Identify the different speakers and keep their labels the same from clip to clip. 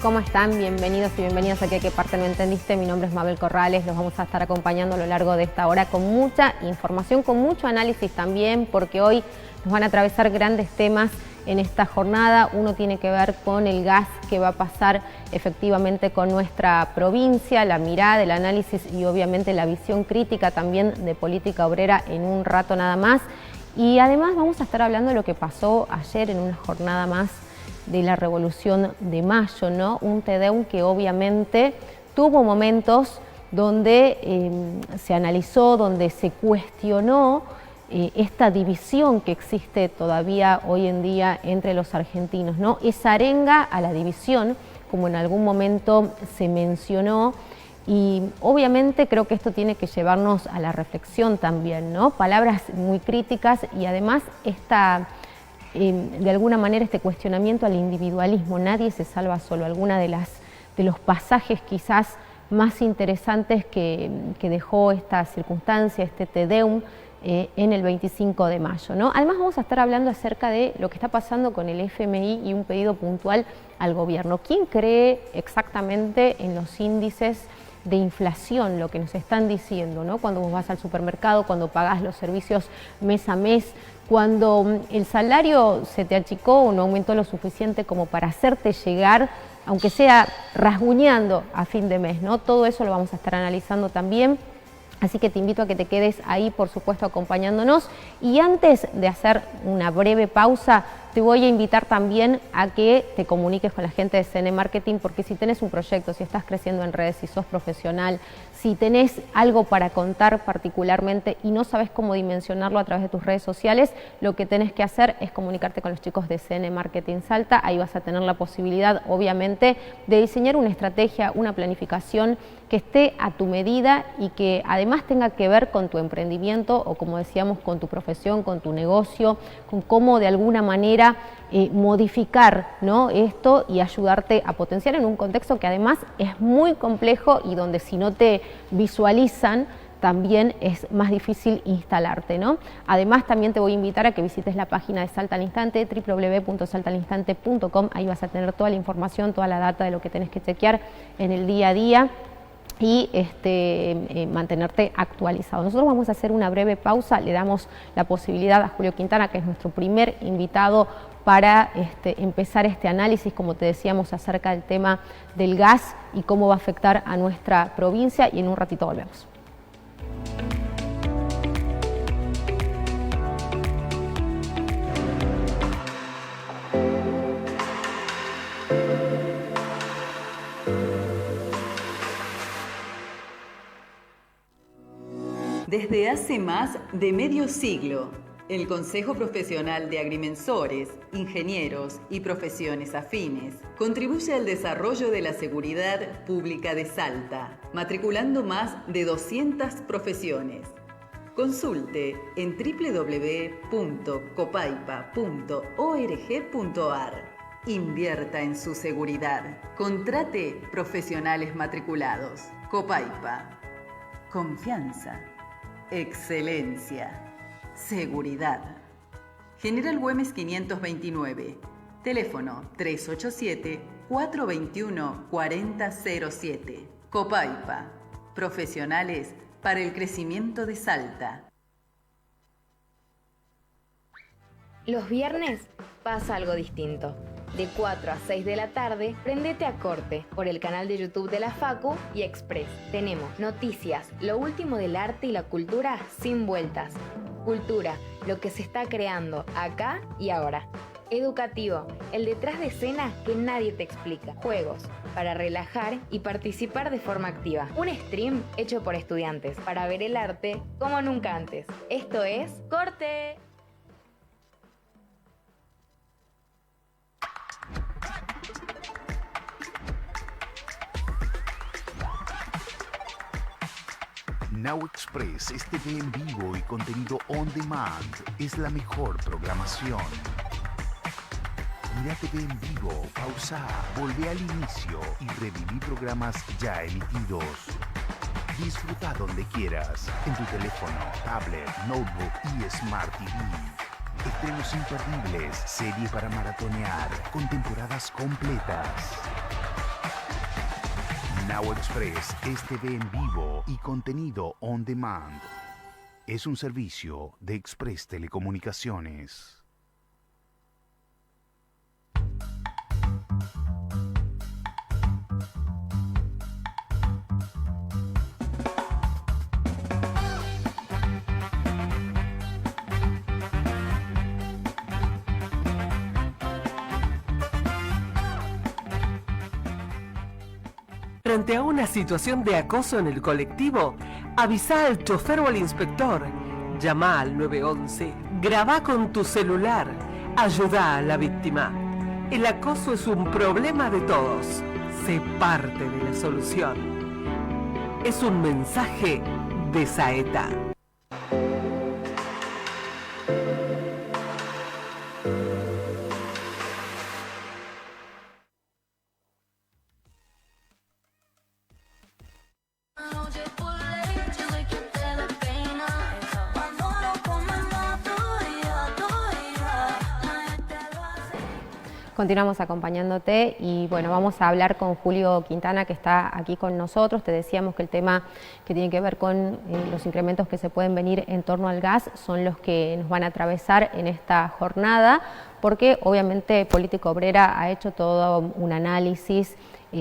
Speaker 1: ¿cómo están? Bienvenidos y bienvenidas a ¿Qué parte no entendiste? Mi nombre es Mabel Corrales, los vamos a estar acompañando a lo largo de esta hora con mucha información, con mucho análisis también, porque hoy nos van a atravesar grandes temas en esta jornada. Uno tiene que ver con el gas que va a pasar efectivamente con nuestra provincia, la mirada, el análisis y obviamente la visión crítica también de política obrera en un rato nada más. Y además vamos a estar hablando de lo que pasó ayer en una jornada más de la Revolución de Mayo, ¿no? Un Te Deum que obviamente tuvo momentos donde se analizó, donde se cuestionó esta división que existe todavía hoy en día entre los argentinos, ¿no? Esa arenga a la división, como en algún momento se mencionó, y obviamente creo que esto tiene que llevarnos a la reflexión también, ¿no? Palabras muy críticas y además de alguna manera este cuestionamiento al individualismo. Nadie se salva solo. Alguna de los pasajes quizás más interesantes que dejó esta circunstancia, este Te Deum, en el 25 de mayo, ¿no? Además vamos a estar hablando acerca de lo que está pasando con el FMI y un pedido puntual al gobierno. ¿Quién cree exactamente en los índices de inflación, lo que nos están diciendo, ¿no? Cuando vos vas al supermercado, cuando pagás los servicios mes a mes, cuando el salario se te achicó o no aumentó lo suficiente como para hacerte llegar, aunque sea rasguñando a fin de mes, ¿no? Todo eso lo vamos a estar analizando también. Así que te invito a que te quedes ahí, por supuesto, acompañándonos. Y antes de hacer una breve pausa, te voy a invitar también a que te comuniques con la gente de CN Marketing, porque si tenés un proyecto, si estás creciendo en redes, si sos profesional, si tenés algo para contar particularmente y no sabes cómo dimensionarlo a través de tus redes sociales, lo que tenés que hacer es comunicarte con los chicos de CN Marketing Salta. Ahí vas a tener la posibilidad, obviamente, de diseñar una estrategia, una planificación que esté a tu medida y que además tenga que ver con tu emprendimiento o, como decíamos, con tu profesión, con tu negocio, con cómo de alguna manera modificar, ¿no?, esto y ayudarte a potenciar en un contexto que además es muy complejo y donde si no te visualizan también es más difícil instalarte, ¿no? Además también te voy a invitar a que visites la página de Salta al Instante, www.saltaalinstante.com. Ahí vas a tener toda la información, toda la data de lo que tenés que chequear en el día a día y mantenerte actualizado. Nosotros vamos a hacer una breve pausa, le damos la posibilidad a Julio Quintana, que es nuestro primer invitado, para empezar este análisis, como te decíamos, acerca del tema del gas y cómo va a afectar a nuestra provincia, y en un ratito volvemos.
Speaker 2: Desde hace más de medio siglo, el Consejo Profesional de Agrimensores, Ingenieros y Profesiones Afines contribuye al desarrollo de la seguridad pública de Salta, matriculando más de 200 profesiones. Consulte en www.copaipa.org.ar. Invierta en su seguridad. Contrate profesionales matriculados. Copaipa. Confianza. Excelencia. Seguridad. General Güemes 529. Teléfono 387-421-4007. Copaipa. Profesionales para el crecimiento de Salta.
Speaker 3: Los viernes pasa algo distinto. De 4 a 6 de la tarde, prendete a Corte por el canal de YouTube de la Facu y Express. Tenemos noticias, lo último del arte y la cultura sin vueltas. Cultura, lo que se está creando acá y ahora. Educativo, el detrás de escena que nadie te explica. Juegos, para relajar y participar de forma activa. Un stream hecho por estudiantes, para ver el arte como nunca antes. Esto es Corte.
Speaker 4: Now Express es TV en vivo y contenido on demand. Es la mejor programación. Mira TV en vivo, pausa, volvé al inicio y reviví programas ya emitidos. Disfruta donde quieras, en tu teléfono, tablet, notebook y Smart TV. Estrenos imperdibles, series para maratonear, con temporadas completas. Now Express es TV en vivo y contenido on demand. Es un servicio de Express Telecomunicaciones.
Speaker 5: Frente a una situación de acoso en el colectivo, avisa al chofer o al inspector. Llama al 911, graba con tu celular, ayuda a la víctima. El acoso es un problema de todos. Sé parte de la solución. Es un mensaje de Saeta.
Speaker 1: Continuamos acompañándote y bueno, vamos a hablar con Julio Quintana, que está aquí con nosotros. Te decíamos que el tema que tiene que ver con los incrementos que se pueden venir en torno al gas son los que nos van a atravesar en esta jornada, porque obviamente Política Obrera ha hecho todo un análisis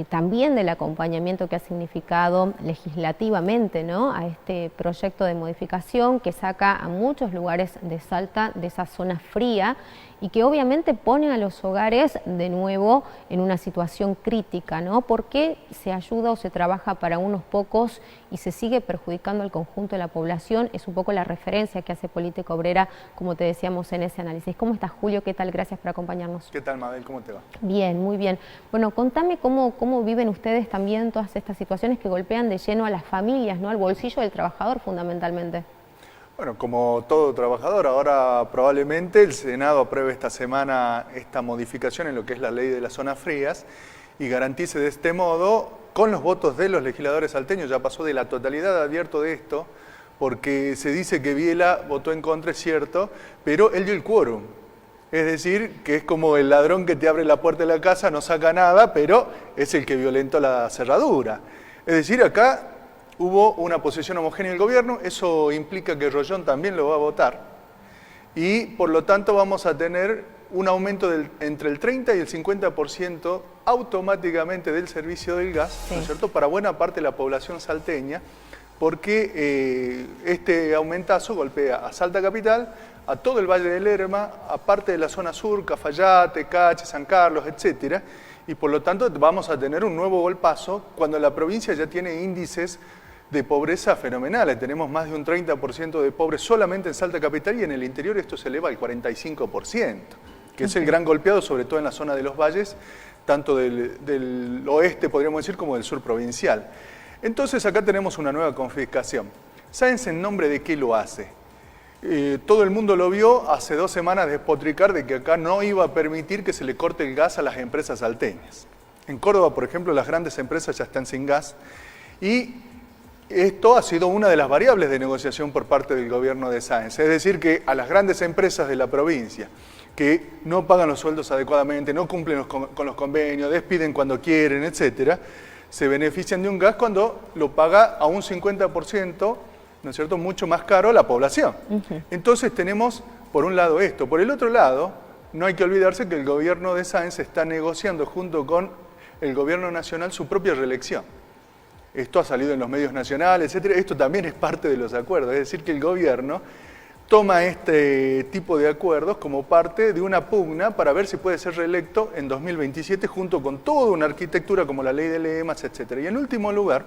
Speaker 1: también del acompañamiento que ha significado legislativamente, ¿no?, a este proyecto de modificación que saca a muchos lugares de Salta de esa zona fría y que obviamente pone a los hogares de nuevo en una situación crítica, ¿no? Porque se ayuda o se trabaja para unos pocos y se sigue perjudicando al conjunto de la población. Es un poco la referencia que hace Política Obrera, como te decíamos en ese análisis. ¿Cómo estás, Julio? ¿Qué tal? Gracias por acompañarnos.
Speaker 6: ¿Qué tal, Mabel? ¿Cómo te va?
Speaker 1: Bien, muy bien. Bueno, contame cómo viven ustedes también todas estas situaciones que golpean de lleno a las familias, ¿no?, al bolsillo del trabajador fundamentalmente.
Speaker 6: Bueno, como todo trabajador, ahora probablemente el Senado apruebe esta semana esta modificación en lo que es la ley de las zonas frías y garantice de este modo, con los votos de los legisladores salteños, ya pasó de la totalidad, advierto de esto, porque se dice que Biela votó en contra, es cierto, pero él dio el quórum. Es decir, que es como el ladrón que te abre la puerta de la casa, no saca nada, pero es el que violentó la cerradura. Es decir, acá hubo una posición homogénea del gobierno, eso implica que Rollón también lo va a votar y por lo tanto vamos a tener un aumento entre el 30 y el 50% automáticamente del servicio del gas, sí, ¿no es cierto?, para buena parte de la población salteña, porque este aumentazo golpea a Salta Capital, a todo el Valle del Lerma, a parte de la zona sur, Cafayate, Cache, San Carlos, etcétera, y por lo tanto vamos a tener un nuevo golpazo cuando la provincia ya tiene índices de pobreza fenomenales. Tenemos más de un 30% de pobres solamente en Salta Capital y en el interior esto se eleva al 45%, que es el gran golpeado, sobre todo en la zona de los valles, tanto del oeste, podríamos decir, como del sur provincial. Entonces acá tenemos una nueva confiscación. ¿Saben en nombre de qué lo hace? Todo el mundo lo vio hace 2 semanas despotricar de que acá no iba a permitir que se le corte el gas a las empresas salteñas. En Córdoba, por ejemplo, las grandes empresas ya están sin gas y esto ha sido una de las variables de negociación por parte del gobierno de Sáenz. Es decir, que a las grandes empresas de la provincia que no pagan los sueldos adecuadamente, no cumplen con los convenios, despiden cuando quieren, etcétera, se benefician de un gas cuando lo paga a un 50%, ¿no es cierto?, mucho más caro la población. Entonces tenemos, por un lado, esto. Por el otro lado, no hay que olvidarse que el gobierno de Sáenz está negociando junto con el gobierno nacional su propia reelección. Esto ha salido en los medios nacionales, etcétera. Esto también es parte de los acuerdos. Es decir, que el gobierno toma este tipo de acuerdos como parte de una pugna para ver si puede ser reelecto en 2027 junto con toda una arquitectura como la ley de lemas, etcétera. Y en último lugar,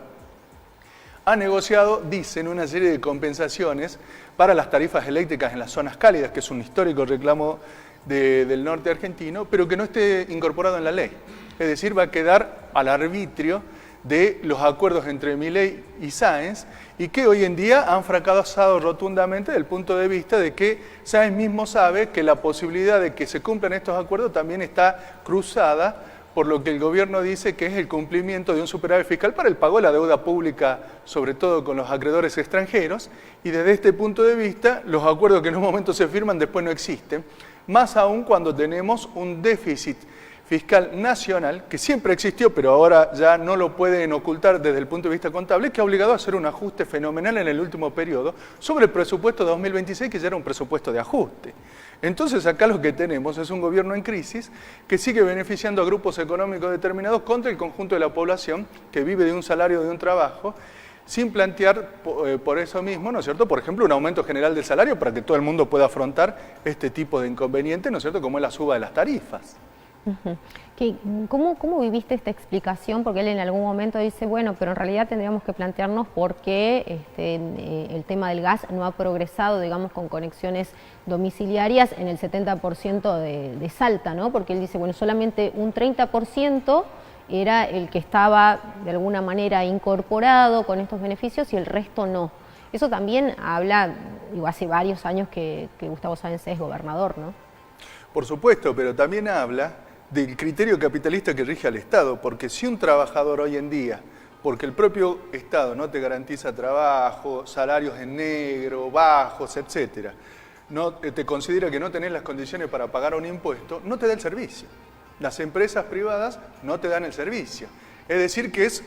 Speaker 6: ha negociado, dicen, una serie de compensaciones para las tarifas eléctricas en las zonas cálidas, que es un histórico reclamo del norte argentino, pero que no esté incorporado en la ley. Es decir, va a quedar al arbitrio de los acuerdos entre Milei y Sáenz y que hoy en día han fracasado rotundamente desde el punto de vista de que Sáenz mismo sabe que la posibilidad de que se cumplan estos acuerdos también está cruzada por lo que el gobierno dice que es el cumplimiento de un superávit fiscal para el pago de la deuda pública, sobre todo con los acreedores extranjeros, y desde este punto de vista los acuerdos que en un momento se firman después no existen, más aún cuando tenemos un déficit fiscal nacional, que siempre existió, pero ahora ya no lo pueden ocultar desde el punto de vista contable, que ha obligado a hacer un ajuste fenomenal en el último periodo sobre el presupuesto de 2026, que ya era un presupuesto de ajuste. Entonces acá lo que tenemos es un gobierno en crisis que sigue beneficiando a grupos económicos determinados contra el conjunto de la población que vive de un salario, de un trabajo, sin plantear por eso mismo, ¿no es cierto?, por ejemplo, un aumento general del salario para que todo el mundo pueda afrontar este tipo de inconvenientes, ¿no es cierto?, como es la suba de las tarifas.
Speaker 1: ¿Cómo viviste esta explicación? Porque él en algún momento dice, bueno, pero en realidad tendríamos que plantearnos por qué el tema del gas no ha progresado, digamos, con conexiones domiciliarias en el 70% de Salta, ¿no? Porque él dice, bueno, solamente un 30% era el que estaba de alguna manera incorporado con estos beneficios y el resto no. Eso también habla, digo, hace varios años que Gustavo Sáenz es gobernador, ¿no?
Speaker 6: Por supuesto, pero también habla del criterio capitalista que rige al Estado, porque si un trabajador hoy en día, porque el propio Estado no te garantiza trabajo, salarios en negro, bajos, etcétera, no te considera que no tenés las condiciones para pagar un impuesto, no te da el servicio. Las empresas privadas no te dan el servicio. Es decir, que es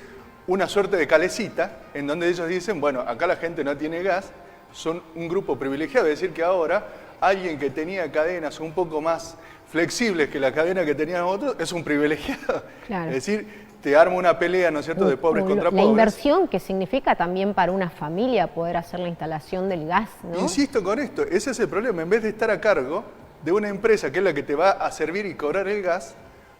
Speaker 6: una suerte de calecita en donde ellos dicen, bueno, acá la gente no tiene gas, son un grupo privilegiado, es decir, que ahora alguien que tenía cadenas un poco más flexibles que la cadena que tenían otros es un privilegiado. Claro. Es decir, te arma una pelea, ¿no es cierto?, de pobres contra pobres.
Speaker 1: La inversión que significa también para una familia poder hacer la instalación del gas, ¿no?
Speaker 6: Insisto con esto, ese es el problema. En vez de estar a cargo de una empresa que es la que te va a servir y cobrar el gas,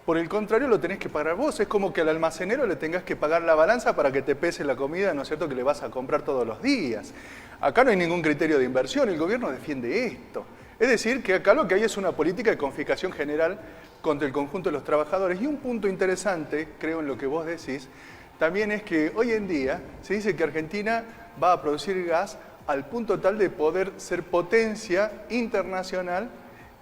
Speaker 6: por el contrario lo tenés que pagar vos. Es como que al almacenero le tengas que pagar la balanza para que te pese la comida, ¿no es cierto?, que le vas a comprar todos los días. Acá no hay ningún criterio de inversión, el gobierno defiende esto. Es decir, que acá lo que hay es una política de confiscación general contra el conjunto de los trabajadores. Y un punto interesante, creo, en lo que vos decís, también es que hoy en día se dice que Argentina va a producir gas al punto tal de poder ser potencia internacional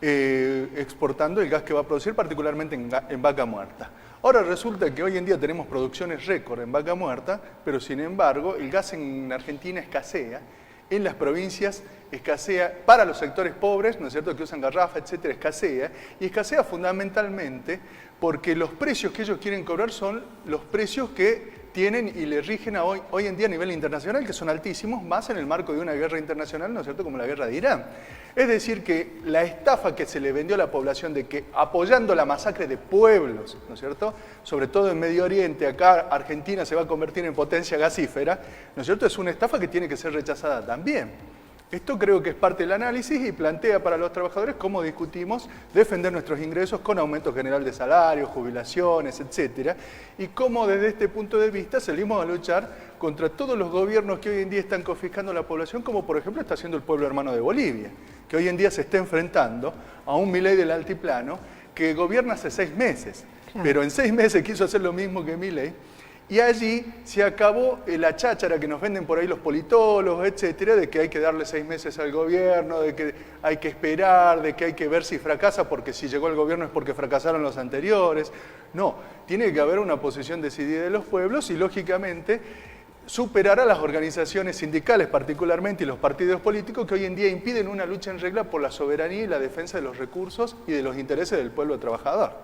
Speaker 6: exportando el gas que va a producir, particularmente en Vaca Muerta. Ahora resulta que hoy en día tenemos producciones récord en Vaca Muerta, pero sin embargo el gas en Argentina escasea. En las provincias escasea para los sectores pobres, ¿no es cierto?, que usan garrafa, etcétera, escasea, y escasea fundamentalmente porque los precios que ellos quieren cobrar son los precios que tienen y le rigen hoy en día a nivel internacional, que son altísimos, más en el marco de una guerra internacional, ¿no es cierto?, como la guerra de Irán. Es decir, que la estafa que se le vendió a la población de que apoyando la masacre de pueblos, ¿no es cierto?, sobre todo en Medio Oriente, acá Argentina se va a convertir en potencia gasífera, ¿no es cierto?, es una estafa que tiene que ser rechazada también. Esto creo que es parte del análisis y plantea para los trabajadores cómo discutimos defender nuestros ingresos con aumento general de salarios, jubilaciones, etcétera, y cómo desde este punto de vista salimos a luchar contra todos los gobiernos que hoy en día están confiscando a la población, como por ejemplo está haciendo el pueblo hermano de Bolivia, que hoy en día se está enfrentando a un Milei del altiplano que gobierna hace 6 meses, claro, pero en 6 meses quiso hacer lo mismo que Milei. Y allí se acabó la cháchara que nos venden por ahí los politólogos, etcétera, de que hay que darle 6 meses al gobierno, de que hay que esperar, de que hay que ver si fracasa, porque si llegó el gobierno es porque fracasaron los anteriores. No, tiene que haber una posición decidida de los pueblos y, lógicamente, superar a las organizaciones sindicales particularmente y los partidos políticos que hoy en día impiden una lucha en regla por la soberanía y la defensa de los recursos y de los intereses del pueblo trabajador.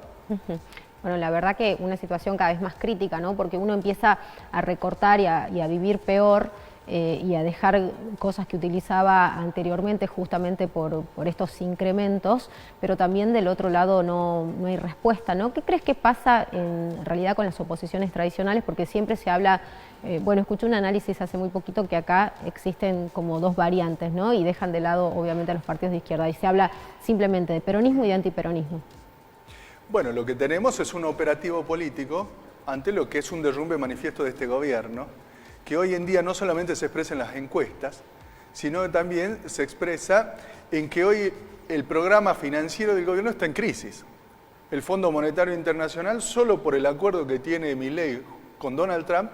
Speaker 1: Bueno, la verdad que una situación cada vez más crítica, ¿no? Porque uno empieza a recortar y a vivir peor y a dejar cosas que utilizaba anteriormente justamente por estos incrementos, pero también del otro lado no hay respuesta, ¿no? ¿Qué crees que pasa en realidad con las oposiciones tradicionales? Porque siempre se habla, bueno, escuché un análisis hace muy poquito que acá existen como 2 variantes, ¿no? Y dejan de lado obviamente a los partidos de izquierda y se habla simplemente de peronismo y de antiperonismo.
Speaker 6: Bueno, lo que tenemos es un operativo político ante lo que es un derrumbe manifiesto de este gobierno, que hoy en día no solamente se expresa en las encuestas, sino que también se expresa en que hoy el programa financiero del gobierno está en crisis. El Fondo Monetario Internacional, solo por el acuerdo que tiene Milei con Donald Trump,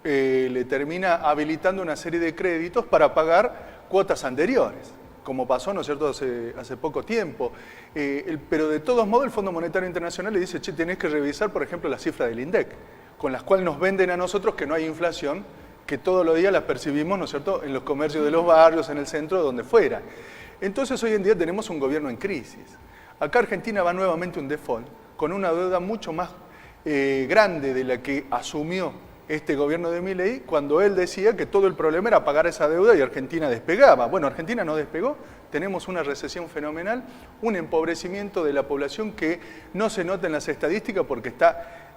Speaker 6: le termina habilitando una serie de créditos para pagar cuotas anteriores, como pasó, ¿no es cierto?, hace poco tiempo. Pero de todos modos el Fondo Monetario Internacional le dice, che, tenés que revisar, por ejemplo, la cifra del INDEC, con las cuales nos venden a nosotros que no hay inflación, que todos los días las percibimos, ¿no es cierto?, en los comercios de los barrios, en el centro, donde fuera. Entonces hoy en día tenemos un gobierno en crisis. Acá Argentina va nuevamente a un default, con una deuda mucho más grande de la que asumió este gobierno de Milei, cuando él decía que todo el problema era pagar esa deuda y Argentina despegaba. Bueno, Argentina no despegó, tenemos una recesión fenomenal, un empobrecimiento de la población que no se nota en las estadísticas porque está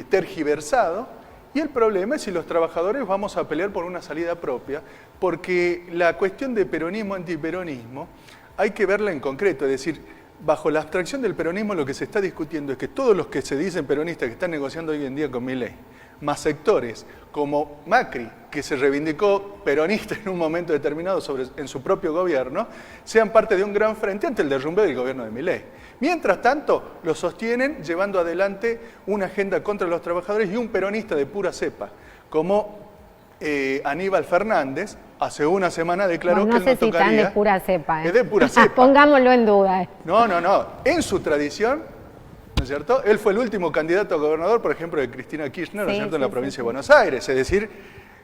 Speaker 6: tergiversado, y el problema es si los trabajadores vamos a pelear por una salida propia, porque la cuestión de peronismo, antiperonismo, hay que verla en concreto, es decir, bajo la abstracción del peronismo lo que se está discutiendo es que todos los que se dicen peronistas que están negociando hoy en día con Milei, más sectores como Macri, que se reivindicó peronista en un momento determinado en su propio gobierno, sean parte de un gran frente ante el derrumbe del gobierno de Milei. Mientras tanto, lo sostienen llevando adelante una agenda contra los trabajadores y un peronista de pura cepa, como Aníbal Fernández, hace una semana declaró que él no tocaría. No sé si tan
Speaker 1: de pura cepa.
Speaker 6: Es de pura cepa.
Speaker 1: Pongámoslo en duda.
Speaker 6: No. En su tradición, ¿no es cierto? Él fue el último candidato a gobernador, por ejemplo, de Cristina Kirchner, ¿no es cierto?, en la provincia de Buenos Aires. Es decir,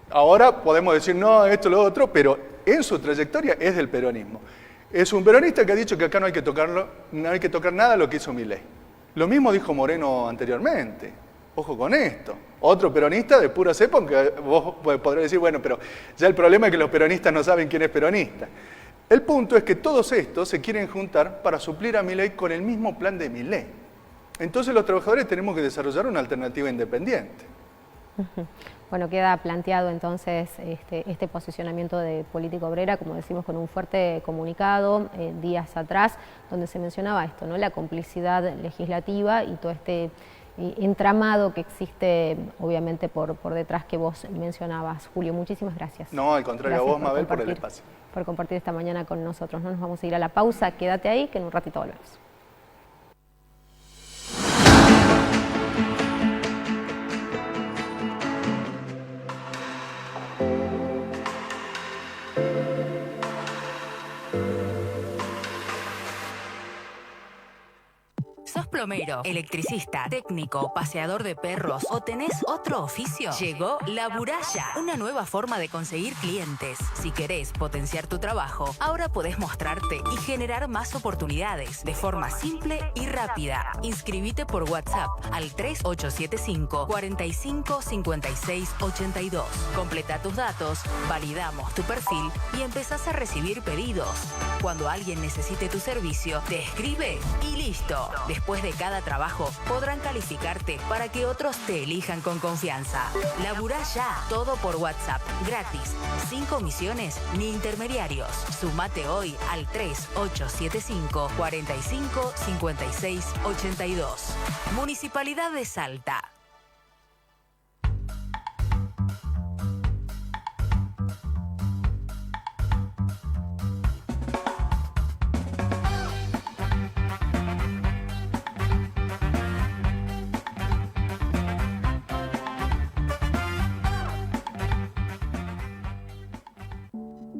Speaker 6: ahora podemos decir, no, esto, lo otro, pero en su trayectoria es del peronismo. Es un peronista que ha dicho que acá no hay que tocar nada de lo que hizo Milei. Lo mismo dijo Moreno anteriormente. Ojo con esto. Otro peronista de pura cepa, aunque vos podrás decir, bueno, pero ya el problema es que los peronistas no saben quién es peronista. El punto es que todos estos se quieren juntar para suplir a Milei con el mismo plan de Milei. Entonces los trabajadores tenemos que desarrollar una alternativa independiente.
Speaker 1: Bueno, queda planteado entonces este posicionamiento de Política Obrera, como decimos, con un fuerte comunicado días atrás, donde se mencionaba esto, ¿no? La complicidad legislativa y todo este entramado que existe, obviamente, por detrás que vos mencionabas. Julio, muchísimas gracias.
Speaker 6: No, al contrario, gracias a vos, Mabel, por el espacio.
Speaker 1: Por compartir esta mañana con nosotros. No nos vamos a ir a la pausa, quédate ahí, que en un ratito volvemos.
Speaker 7: ¿Sos plomero, electricista, técnico, paseador de perros o tenés otro oficio? Llegó La Buralla, una nueva forma de conseguir clientes. Si querés potenciar tu trabajo, ahora podés mostrarte y generar más oportunidades de forma simple y rápida. Inscribite por WhatsApp al 3875 45 56 82. Completa tus datos, validamos tu perfil y empezás a recibir pedidos. Cuando alguien necesite tu servicio, te escribe y listo. Después de cada trabajo, podrán calificarte para que otros te elijan con confianza. Laburá ya, todo por WhatsApp, gratis, sin comisiones ni intermediarios. Sumate hoy al 3875 45 56 82. Municipalidad de Salta.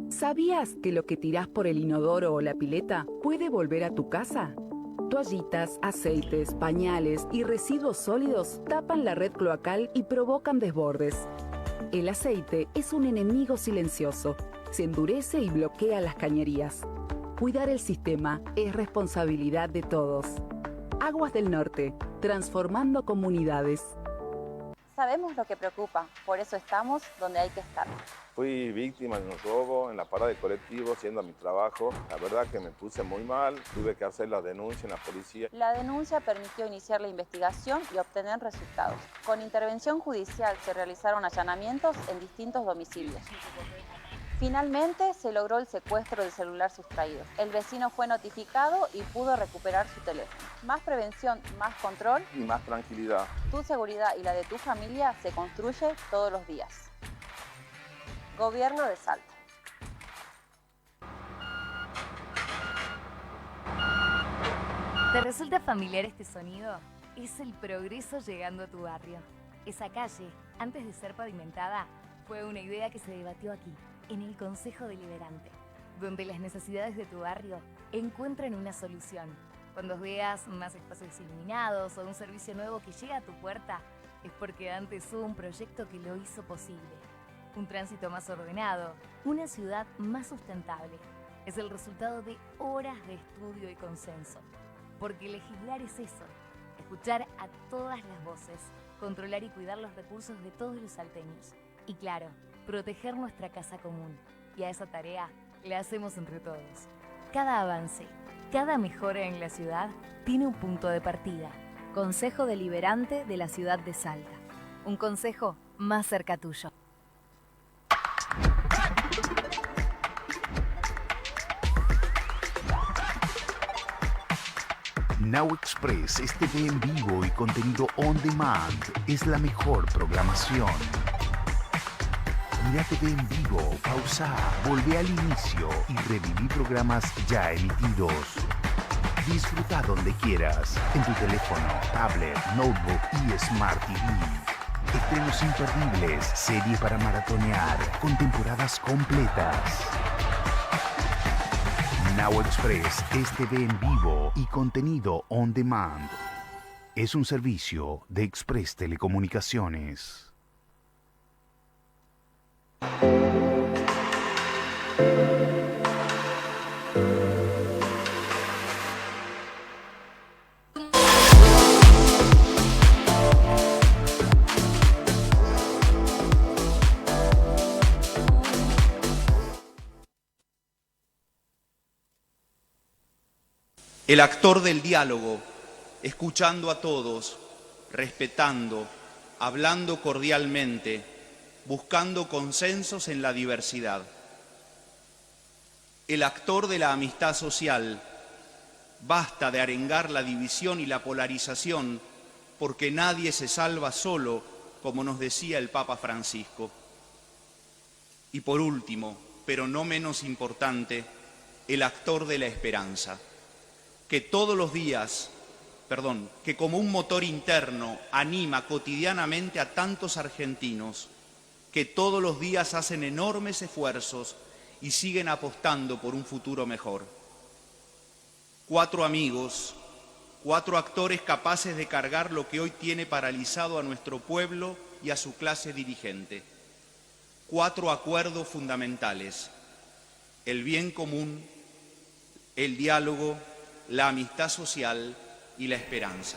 Speaker 8: ¿Sabías que lo que tirás por el inodoro o la pileta puede volver a tu casa? Toallitas, aceites, pañales y residuos sólidos tapan la red cloacal y provocan desbordes. El aceite es un enemigo silencioso. Se endurece y bloquea las cañerías. Cuidar el sistema es responsabilidad de todos. Aguas del Norte, transformando comunidades.
Speaker 9: Sabemos lo que preocupa, por eso estamos donde hay que estar.
Speaker 10: Fui víctima de un robo en la parada de colectivo, yendo a mi trabajo. La verdad que me puse muy mal, tuve que hacer la denuncia en la policía.
Speaker 9: La denuncia permitió iniciar la investigación y obtener resultados. Con intervención judicial se realizaron allanamientos en distintos domicilios. Finalmente se logró el secuestro del celular sustraído. El vecino fue notificado y pudo recuperar su teléfono. Más prevención, más control
Speaker 10: y más tranquilidad.
Speaker 9: Tu seguridad y la de tu familia se construye todos los días. Gobierno de Salta.
Speaker 11: ¿Te resulta familiar este sonido? Es el progreso llegando a tu barrio. Esa calle, antes de ser pavimentada, fue una idea que se debatió aquí, en el Consejo Deliberante, donde las necesidades de tu barrio encuentran una solución. Cuando veas más espacios iluminados o un servicio nuevo que llega a tu puerta, es porque antes hubo un proyecto que lo hizo posible. Un tránsito más ordenado, una ciudad más sustentable. Es el resultado de horas de estudio y consenso. Porque legislar es eso, es escuchar a todas las voces, controlar y cuidar los recursos de todos los salteños. Y claro, proteger nuestra casa común. Y a esa tarea la hacemos entre todos. Cada avance, cada mejora en la ciudad tiene un punto de partida.
Speaker 12: Consejo Deliberante de la ciudad de Salta.
Speaker 11: Un consejo más cerca tuyo.
Speaker 4: Now Express es TV en vivo y contenido on demand. Es la mejor programación. Mira TV en vivo, pausa, volvé al inicio y reviví programas ya emitidos. Disfruta donde quieras, en tu teléfono, tablet, notebook y Smart TV. Estrenos imperdibles, serie para maratonear, con temporadas completas. Now Express es TV en vivo y contenido on demand. Es un servicio de Express Telecomunicaciones.
Speaker 13: El actor del diálogo, escuchando a todos, respetando, hablando cordialmente, buscando consensos en la diversidad. El actor de la amistad social, basta de arengar la división y la polarización, porque nadie se salva solo, como nos decía el Papa Francisco. Y por último, pero no menos importante, el actor de la esperanza, que todos los días, que como un motor interno anima cotidianamente a tantos argentinos que todos los días hacen enormes esfuerzos y siguen apostando por un futuro mejor. 4 amigos, 4 actores capaces de cargar lo que hoy tiene paralizado a nuestro pueblo y a su clase dirigente. 4 acuerdos fundamentales: el bien común, el diálogo, la amistad social y la esperanza.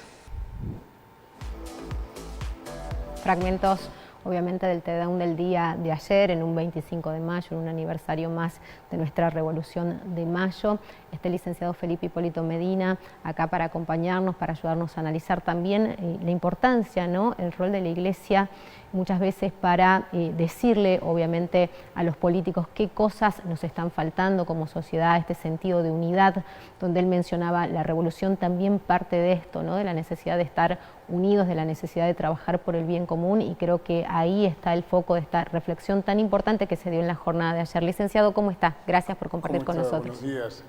Speaker 1: Fragmentos, obviamente, del Te Deum del día de ayer, en un 25 de mayo, en un aniversario más de nuestra Revolución de Mayo. Este licenciado Felipe Hipólito Medina, acá para acompañarnos, para ayudarnos a analizar también la importancia, ¿no?, el rol de la Iglesia muchas veces para decirle, obviamente, a los políticos qué cosas nos están faltando como sociedad, este sentido de unidad, donde él mencionaba la revolución también parte de esto, ¿no?, de la necesidad de estar unidos, de la necesidad de trabajar por el bien común, y creo que ahí está el foco de esta reflexión tan importante que se dio en la jornada de ayer. Licenciado, ¿cómo está? Gracias por compartir con nosotros.
Speaker 14: Buenos días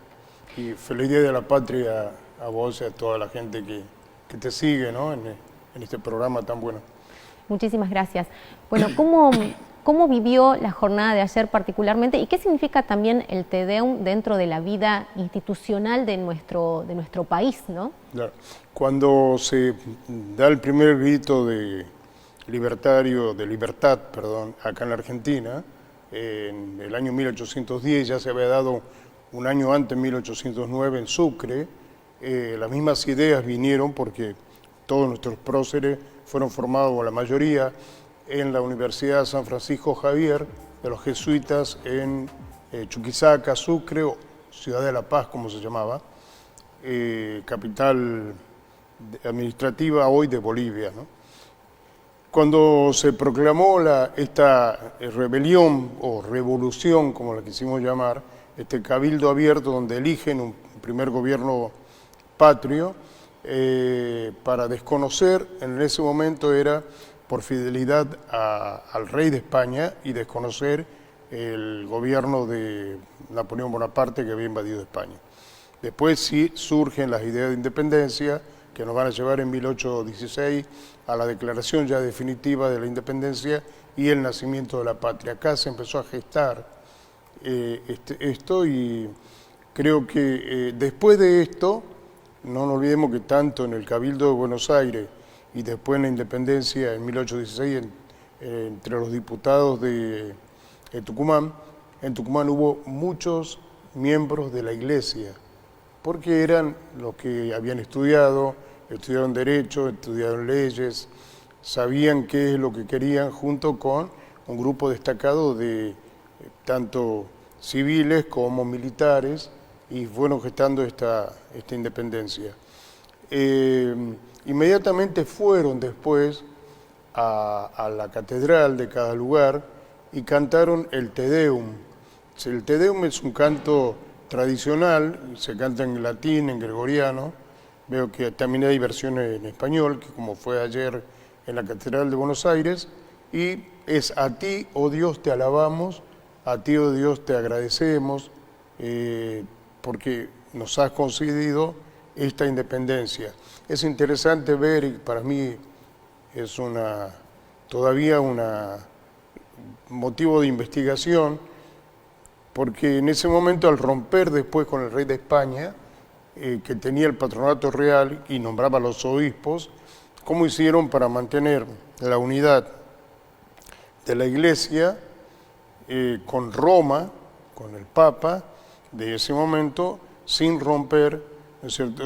Speaker 14: y feliz Día de la Patria a vos y a toda la gente que te sigue, ¿no?, en este programa tan bueno.
Speaker 1: Muchísimas gracias. Bueno, ¿cómo vivió la jornada de ayer particularmente y qué significa también el Te Deum dentro de la vida institucional de nuestro país, ¿no?
Speaker 14: Claro. Cuando se da el primer grito de libertad, acá en la Argentina, en el año 1810, ya se había dado un año antes, en 1809, en Sucre, las mismas ideas vinieron porque todos nuestros próceres fueron formados, o la mayoría, en la Universidad San Francisco Javier de los jesuitas en Chuquisaca, Sucre, o Ciudad de la Paz, como se llamaba, capital administrativa hoy de Bolivia, ¿no? Cuando se proclamó esta rebelión o revolución, como la quisimos llamar, este cabildo abierto donde eligen un primer gobierno patrio, para desconocer, en ese momento era por fidelidad al rey de España y desconocer el gobierno de Napoleón Bonaparte que había invadido España. Después sí surgen las ideas de independencia que nos van a llevar en 1816 a la declaración ya definitiva de la independencia y el nacimiento de la patria. Acá se empezó a gestar esto y creo que después de esto, no nos olvidemos que tanto en el Cabildo de Buenos Aires y después en la independencia en 1816 entre los diputados de Tucumán, en Tucumán hubo muchos miembros de la Iglesia, porque eran los que habían estudiado, estudiaron Derecho, estudiaron Leyes, sabían qué es lo que querían, junto con un grupo destacado de tanto civiles como militares, y fueron gestando esta independencia. Inmediatamente fueron después a la catedral de cada lugar y cantaron el Te Deum. El Te Deum es un canto tradicional, se canta en latín, en gregoriano. Veo que también hay versiones en español, que como fue ayer en la Catedral de Buenos Aires, y es: a ti, oh Dios, te alabamos, a ti, oh Dios, te agradecemos, porque nos has concedido esta independencia. Es interesante ver, y para mí es todavía un motivo de investigación, porque en ese momento, al romper después con el rey de España, que tenía el patronato real y nombraba a los obispos, ¿cómo hicieron para mantener la unidad de la Iglesia con Roma, con el Papa de ese momento, sin romper,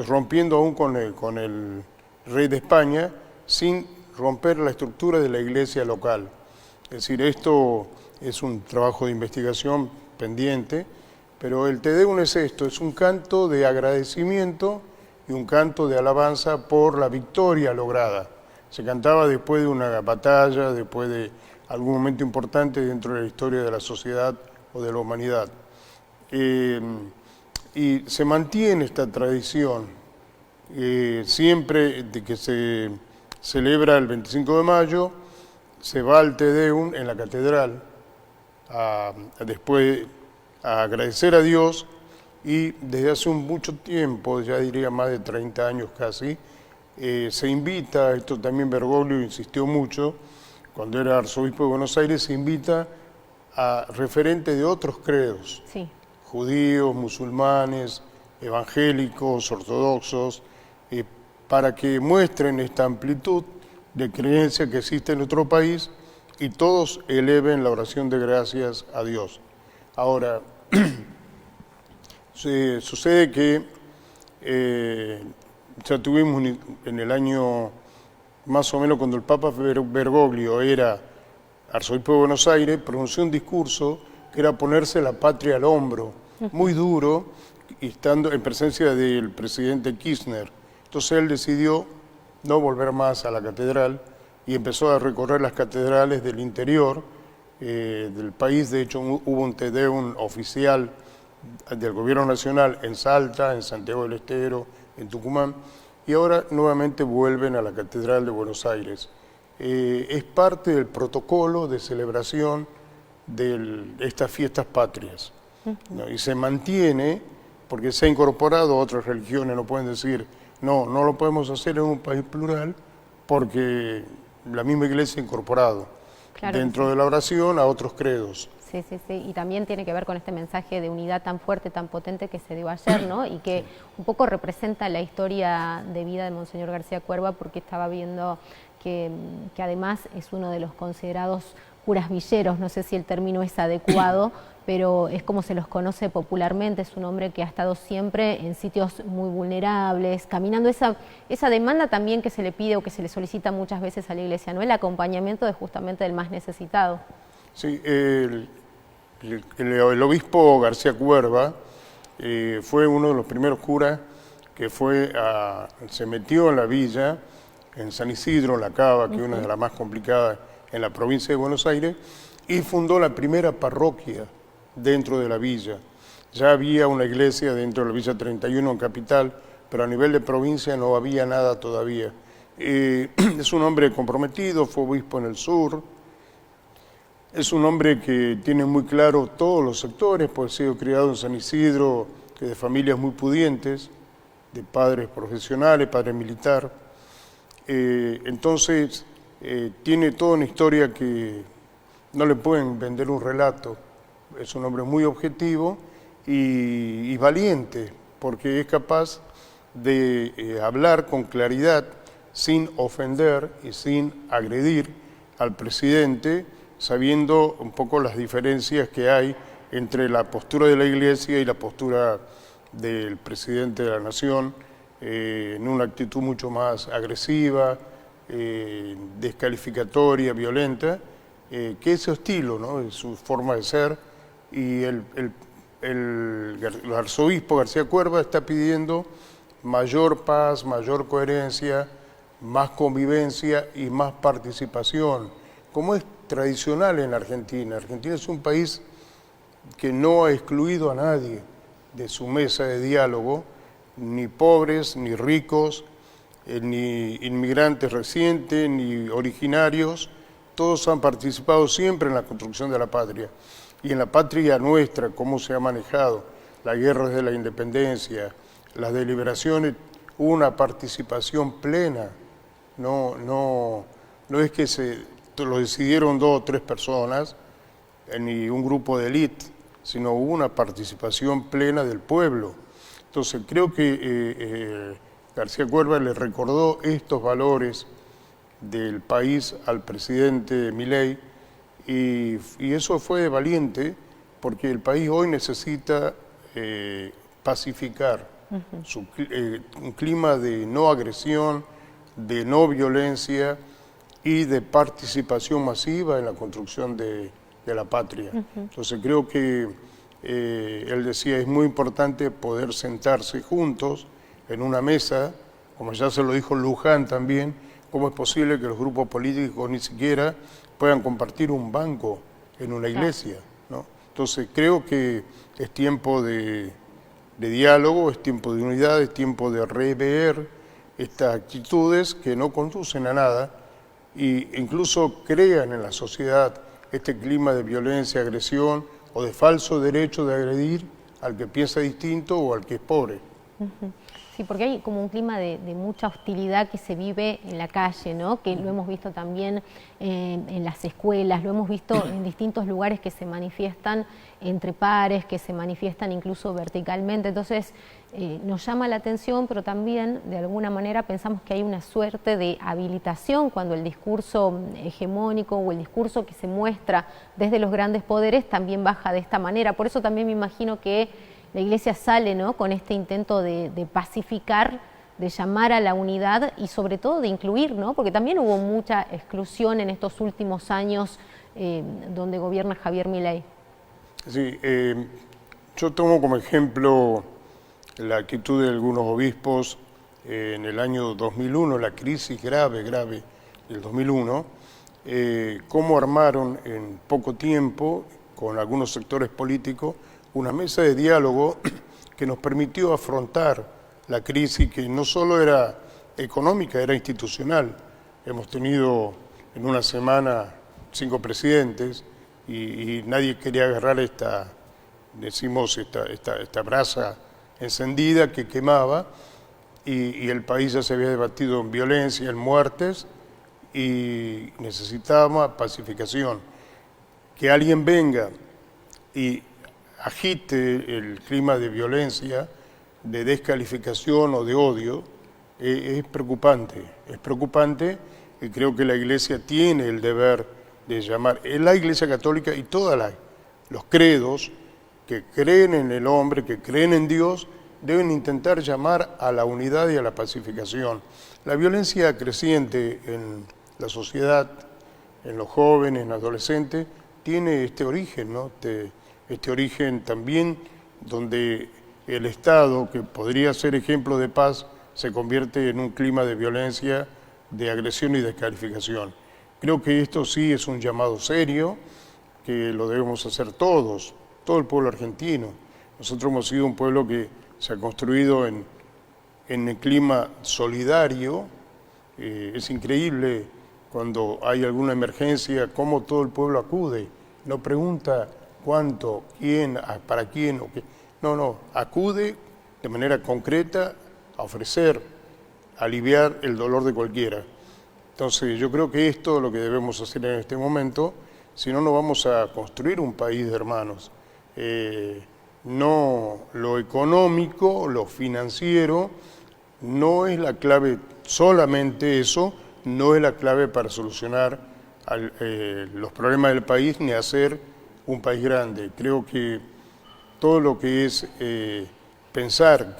Speaker 14: rompiendo aún con el rey de España, sin romper la estructura de la Iglesia local? Es decir, esto es un trabajo de investigación pendiente, pero el Te Deum es esto: es un canto de agradecimiento y un canto de alabanza por la victoria lograda. Se cantaba después de una batalla, después de algún momento importante dentro de la historia de la sociedad o de la humanidad. Y se mantiene esta tradición, siempre de que se celebra el 25 de mayo, se va al Te Deum en la catedral, después a agradecer a Dios, y desde hace mucho tiempo, ya diría más de 30 años casi, se invita, esto también Bergoglio insistió mucho, cuando era arzobispo de Buenos Aires, se invita a referentes de otros credos,
Speaker 1: sí,
Speaker 14: judíos, musulmanes, evangélicos, ortodoxos, para que muestren esta amplitud de creencia que existe en nuestro país y todos eleven la oración de gracias a Dios. Ahora, sucede que ya tuvimos en el año, más o menos cuando el Papa Bergoglio era arzobispo de Buenos Aires, pronunció un discurso que era ponerse la patria al hombro, muy duro, y estando en presencia del presidente Kirchner. Entonces él decidió no volver más a la catedral y empezó a recorrer las catedrales del interior del país. De hecho, hubo un Te Deum oficial del Gobierno Nacional en Salta, en Santiago del Estero, en Tucumán, y ahora nuevamente vuelven a la Catedral de Buenos Aires. Es parte del protocolo de celebración de estas fiestas patrias, ¿no? Y se mantiene porque se ha incorporado a otras religiones. No pueden decir, no lo podemos hacer en un país plural, porque la misma Iglesia ha incorporado dentro de la oración a otros credos.
Speaker 1: Sí, y también tiene que ver con este mensaje de unidad tan fuerte, tan potente que se dio ayer, ¿no? Y que un poco representa la historia de vida de Monseñor García Cuerva, porque estaba viendo que además es uno de los considerados curas villeros, no sé si el término es adecuado, pero es como se los conoce popularmente. Es un hombre que ha estado siempre en sitios muy vulnerables, caminando esa demanda también que se le pide o que se le solicita muchas veces a la Iglesia, ¿no? El acompañamiento de justamente del más necesitado.
Speaker 14: Sí, el obispo García Cuerva fue uno de los primeros curas que se metió en la villa, en San Isidro, La Cava, que es una de las más complicadas en la provincia de Buenos Aires, y fundó la primera parroquia dentro de la villa. Ya había una iglesia dentro de la Villa 31 en Capital, pero a nivel de provincia no había nada todavía. Es un hombre comprometido, fue obispo en el sur. Es un hombre que tiene muy claro todos los sectores, pues ha sido criado en San Isidro, de familias muy pudientes, de padres profesionales, padre militar. Entonces, tiene toda una historia que no le pueden vender un relato. Es un hombre muy objetivo y valiente, porque es capaz de hablar con claridad, sin ofender y sin agredir al presidente, sabiendo un poco las diferencias que hay entre la postura de la Iglesia y la postura del presidente de la Nación, en una actitud mucho más agresiva, descalificatoria, violenta, que ese estilo, ¿no? Es su forma de ser, y el arzobispo García Cuerva está pidiendo mayor paz, mayor coherencia, más convivencia y más participación, como es tradicional en Argentina. Argentina es un país que no ha excluido a nadie de su mesa de diálogo, ni pobres, ni ricos, ni inmigrantes recientes, ni originarios. Todos han participado siempre en la construcción de la patria. Y en la patria nuestra, cómo se ha manejado la guerra de la independencia, las deliberaciones, hubo una participación plena. No es que lo decidieron 2 o 3 personas, ni un grupo de élite, sino hubo una participación plena del pueblo. Entonces creo que García Cuerva le recordó estos valores del país al presidente Milei, y eso fue valiente, porque el país hoy necesita pacificar un clima de no agresión, de no violencia y de participación masiva en la construcción de la patria. Entonces creo que él decía, es muy importante poder sentarse juntos en una mesa, como ya se lo dijo Luján también, cómo es posible que los grupos políticos ni siquiera puedan compartir un banco en una iglesia, ¿no? Entonces creo que es tiempo de diálogo, es tiempo de unidad, es tiempo de rever estas actitudes que no conducen a nada e incluso crean en la sociedad este clima de violencia, agresión o de falso derecho de agredir al que piensa distinto o al que es pobre.
Speaker 1: Sí, porque hay como un clima de mucha hostilidad que se vive en la calle, ¿no? Que lo hemos visto también en las escuelas, lo hemos visto en distintos lugares que se manifiestan entre pares, que se manifiestan incluso verticalmente. Entonces nos llama la atención, pero también de alguna manera pensamos que hay una suerte de habilitación cuando el discurso hegemónico o el discurso que se muestra desde los grandes poderes también baja de esta manera. Por eso también me imagino que la Iglesia sale, ¿no?, con este intento de pacificar, de llamar a la unidad y sobre todo de incluir, ¿no? Porque también hubo mucha exclusión en estos últimos años donde gobierna Javier Milei.
Speaker 14: Sí, yo tomo como ejemplo la actitud de algunos obispos en el año 2001, la crisis grave del 2001, cómo armaron en poco tiempo con algunos sectores políticos una mesa de diálogo que nos permitió afrontar la crisis, que no solo era económica, era institucional. Hemos tenido en una semana 5 presidentes y nadie quería agarrar esta brasa encendida que quemaba, y el país ya se había debatido en violencia, en muertes, y necesitaba pacificación. Que alguien venga y agite el clima de violencia, de descalificación o de odio, es preocupante, y creo que la Iglesia tiene el deber de llamar, la Iglesia Católica y todos los credos que creen en el hombre, que creen en Dios, deben intentar llamar a la unidad y a la pacificación. La violencia creciente en la sociedad, en los jóvenes, en los adolescentes, tiene este origen, ¿no? Este origen también donde el Estado, que podría ser ejemplo de paz, se convierte en un clima de violencia, de agresión y descalificación. Creo que esto sí es un llamado serio, que lo debemos hacer todos, todo el pueblo argentino. Nosotros hemos sido un pueblo que se ha construido en el clima solidario. Es increíble cuando hay alguna emergencia, cómo todo el pueblo acude. No pregunta cuánto, quién, para quién o qué. No, acude de manera concreta a ofrecer, a aliviar el dolor de cualquiera. Entonces yo creo que esto es lo que debemos hacer en este momento, si no, no vamos a construir un país de hermanos. No, lo económico, lo financiero, no es la clave, solamente eso, no es la clave para solucionar los problemas del país ni hacer un país grande. Creo que todo lo que es pensar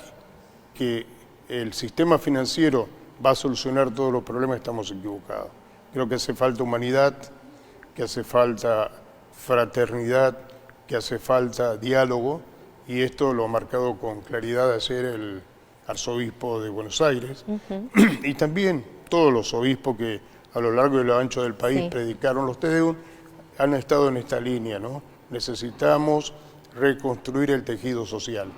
Speaker 14: que el sistema financiero va a solucionar todos los problemas, estamos equivocados. Creo que hace falta humanidad, que hace falta fraternidad, que hace falta diálogo, y esto lo ha marcado con claridad ayer el arzobispo de Buenos Aires, y también todos los obispos que a lo largo y lo ancho del país predicaron los Te Deum, han estado en esta línea, ¿no? Necesitamos reconstruir el tejido social.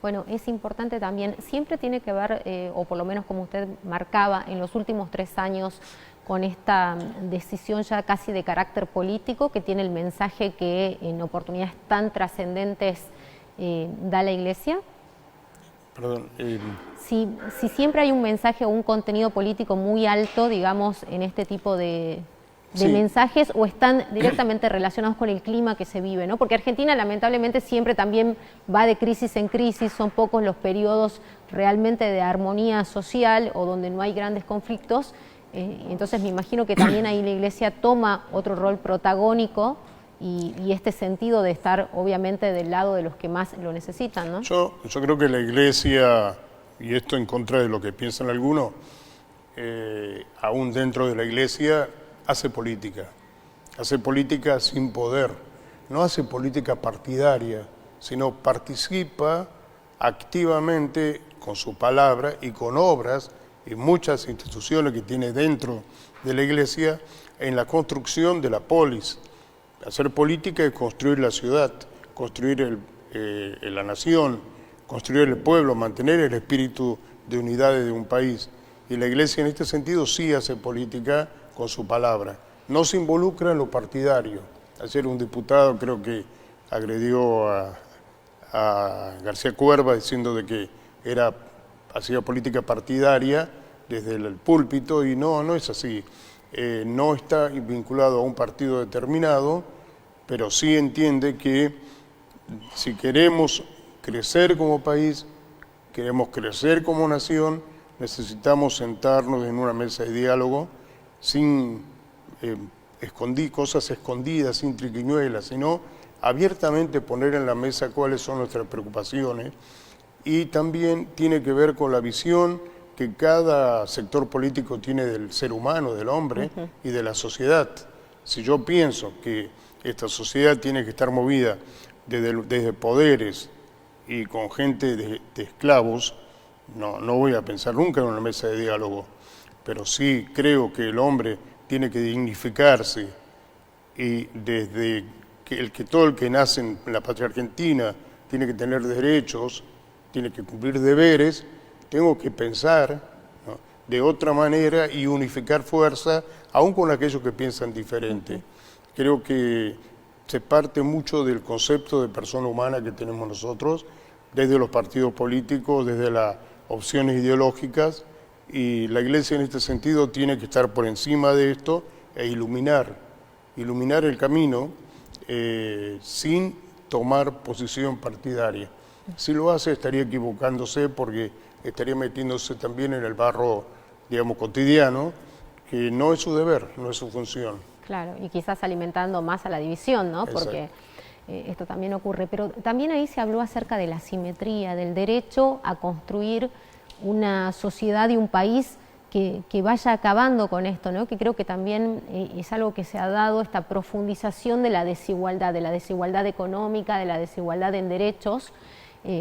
Speaker 1: Bueno, es importante también, siempre tiene que ver, o por lo menos como usted marcaba, en los últimos 3 años, con esta decisión ya casi de carácter político, que tiene el mensaje que en oportunidades tan trascendentes da la Iglesia.
Speaker 14: Perdón.
Speaker 1: Si siempre hay un mensaje o un contenido político muy alto, digamos, en este tipo de mensajes, o están directamente relacionados con el clima que se vive, ¿no? Porque Argentina lamentablemente siempre también va de crisis en crisis, son pocos los periodos realmente de armonía social o donde no hay grandes conflictos, entonces me imagino que también ahí la Iglesia toma otro rol protagónico y este sentido de estar obviamente del lado de los que más lo necesitan, ¿no?
Speaker 14: Yo creo que la Iglesia, y esto en contra de lo que piensan algunos, aún dentro de la Iglesia hace política sin poder, no hace política partidaria, sino participa activamente con su palabra y con obras y muchas instituciones que tiene dentro de la Iglesia en la construcción de la polis. Hacer política es construir la ciudad, construir la nación, construir el pueblo, mantener el espíritu de unidad de un país. Y la Iglesia en este sentido sí hace política con su palabra. No se involucra en lo partidario. Ayer un diputado creo que agredió a García Cuerva diciendo de que hacía política partidaria desde el púlpito, y no es así. No está vinculado a un partido determinado, pero sí entiende que si queremos crecer como país, queremos crecer como nación, necesitamos sentarnos en una mesa de diálogo sin cosas escondidas, sin triquiñuelas, sino abiertamente poner en la mesa cuáles son nuestras preocupaciones, y también tiene que ver con la visión que cada sector político tiene del ser humano, del hombre y de la sociedad. Si yo pienso que esta sociedad tiene que estar movida desde poderes y con gente de esclavos, no voy a pensar nunca en una mesa de diálogo, pero sí creo que el hombre tiene que dignificarse, y desde que todo el que nace en la patria argentina tiene que tener derechos, tiene que cumplir deberes, tengo que pensar, ¿no?, de otra manera y unificar fuerza, aún con aquellos que piensan diferente. Creo que se parte mucho del concepto de persona humana que tenemos nosotros, desde los partidos políticos, desde las opciones ideológicas, y la Iglesia en este sentido tiene que estar por encima de esto e iluminar el camino sin tomar posición partidaria. Si lo hace estaría equivocándose, porque estaría metiéndose también en el barro, digamos, cotidiano, que no es su deber, no es su función.
Speaker 1: Claro, y quizás alimentando más a la división, ¿no? Porque esto también ocurre. Pero también ahí se habló acerca de la simetría, del derecho a construir una sociedad y un país que vaya acabando con esto, ¿no? Que creo que también es algo que se ha dado, esta profundización de la desigualdad económica, de la desigualdad en derechos.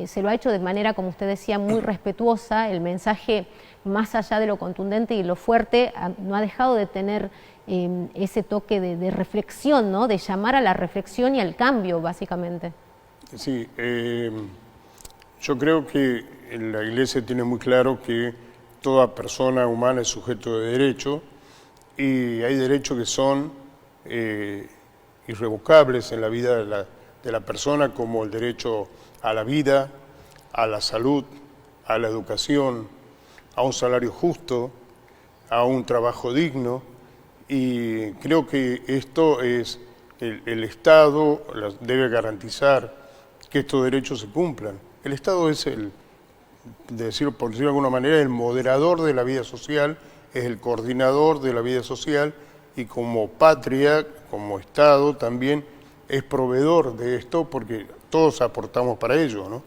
Speaker 1: Se lo ha hecho de manera, como usted decía, muy respetuosa. El mensaje, más allá de lo contundente y lo fuerte, no ha dejado de tener ese toque de reflexión, ¿no? De llamar a la reflexión y al cambio, básicamente.
Speaker 14: Sí, yo creo que la Iglesia tiene muy claro que toda persona humana es sujeto de derecho, y hay derechos que son irrevocables en la vida de la persona, como el derecho a la vida, a la salud, a la educación, a un salario justo, a un trabajo digno, y creo que esto es, el Estado debe garantizar que estos derechos se cumplan. El Estado es por decirlo de alguna manera, el moderador de la vida social, es el coordinador de la vida social, y como patria, como Estado también es proveedor de esto, porque todos aportamos para ello, ¿no?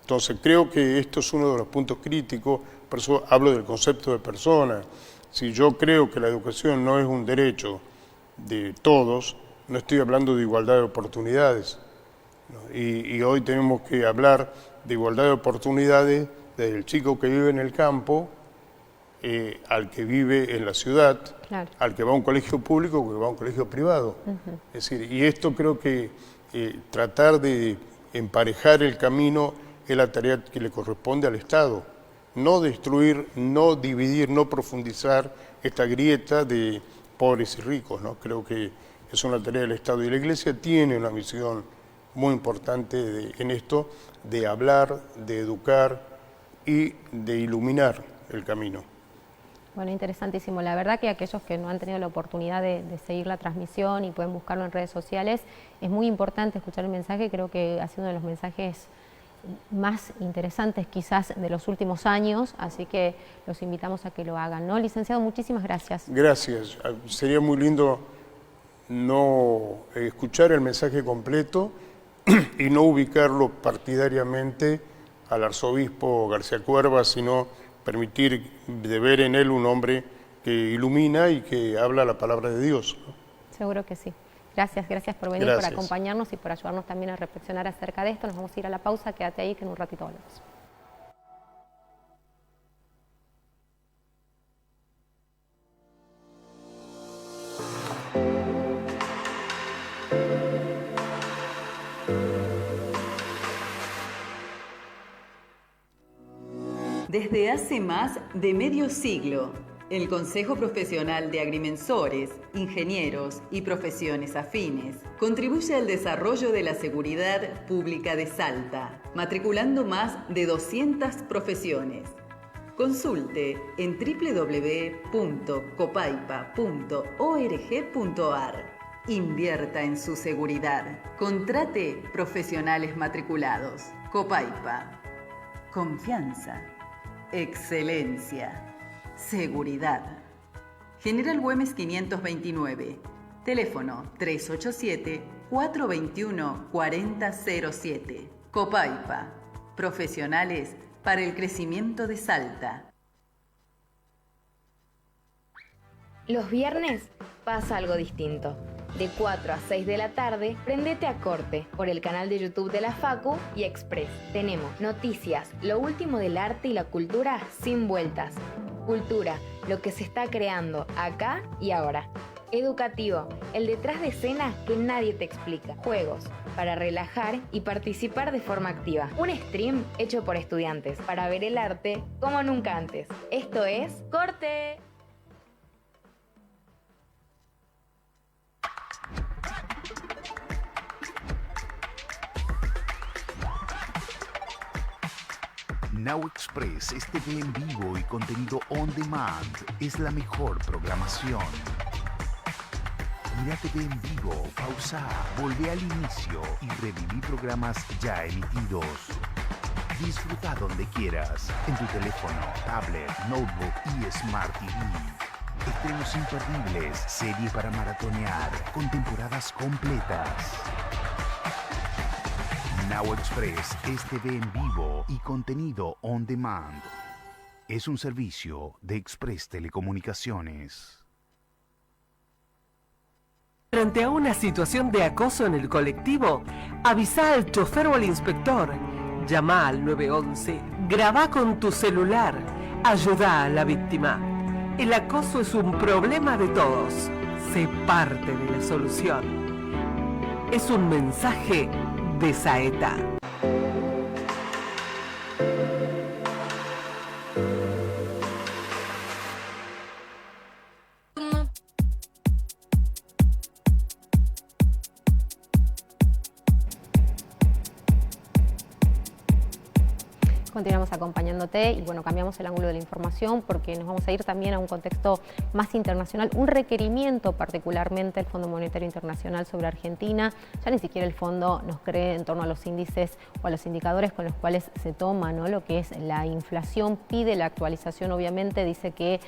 Speaker 14: Entonces creo que esto es uno de los puntos críticos, por eso hablo del concepto de persona. Si yo creo que la educación no es un derecho de todos, no estoy hablando de igualdad de oportunidades. Y hoy tenemos que hablar de igualdad de oportunidades desde el chico que vive en el campo al que vive en la ciudad, claro, al que va a un colegio público o que va a un colegio privado. Es decir, y esto creo que tratar de emparejar el camino es la tarea que le corresponde al Estado. No destruir, no dividir, no profundizar esta grieta de pobres y ricos, ¿no? Creo que es una tarea del Estado y la Iglesia tiene una misión muy importante en esto, de hablar, de educar y de iluminar el camino.
Speaker 1: Bueno, interesantísimo. La verdad que aquellos que no han tenido la oportunidad de seguir la transmisión y pueden buscarlo en redes sociales, es muy importante escuchar el mensaje. Creo que ha sido uno de los mensajes más interesantes quizás de los últimos años, así que los invitamos a que lo hagan, ¿no? Licenciado, muchísimas gracias.
Speaker 14: Gracias. Sería muy lindo no escuchar el mensaje completo y no ubicarlo partidariamente al arzobispo García Cuerva, sino permitir de ver en él un hombre que ilumina y que habla la palabra de Dios, ¿no?
Speaker 1: Seguro que sí. Gracias por venir, por acompañarnos y por ayudarnos también a reflexionar acerca de esto. Nos vamos a ir a la pausa, quédate ahí que en un ratito volvemos.
Speaker 2: Desde hace más de medio siglo, el Consejo Profesional de Agrimensores, Ingenieros y Profesiones Afines contribuye al desarrollo de la seguridad pública de Salta, matriculando más de 200 profesiones. Consulte en www.copaipa.org.ar. Invierta en su seguridad. Contrate profesionales matriculados. Copaipa. Confianza. Excelencia. Seguridad. General Güemes 529. Teléfono 387-421-4007. Copaipa. Profesionales para el crecimiento de Salta.
Speaker 3: Los viernes pasa algo distinto. De 4 a 6 de la tarde, prendete a Corte por el canal de YouTube de la Facu y Express. Tenemos noticias, lo último del arte y la cultura sin vueltas. Cultura, lo que se está creando acá y ahora. Educativo, el detrás de escena que nadie te explica. Juegos, para relajar y participar de forma activa. Un stream hecho por estudiantes para ver el arte como nunca antes. Esto es Corte.
Speaker 4: Now Express es TV en vivo y contenido on demand. Es la mejor programación. Mira TV en vivo, pausa, volvé al inicio y reviví programas ya emitidos. Disfruta donde quieras, en tu teléfono, tablet, notebook y Smart TV. Estrenos imperdibles, serie para maratonear, con temporadas completas. Now Express es TV en vivo y contenido on demand. Es un servicio de Express Telecomunicaciones.
Speaker 5: Frente a una situación de acoso en el colectivo, avisa al chofer o al inspector. Llama al 911, graba con tu celular, ayuda a la víctima. El acoso es un problema de todos. Sé parte de la solución. Es un mensaje de Saeta.
Speaker 1: Continuamos acompañándote y bueno, cambiamos el ángulo de la información porque nos vamos a ir también a un contexto más internacional, un requerimiento particularmente el Fondo Monetario Internacional sobre Argentina. Ya ni siquiera el fondo nos cree en torno a los índices o a los indicadores con los cuales se toma, ¿no?, lo que es la inflación, pide la actualización, obviamente dice que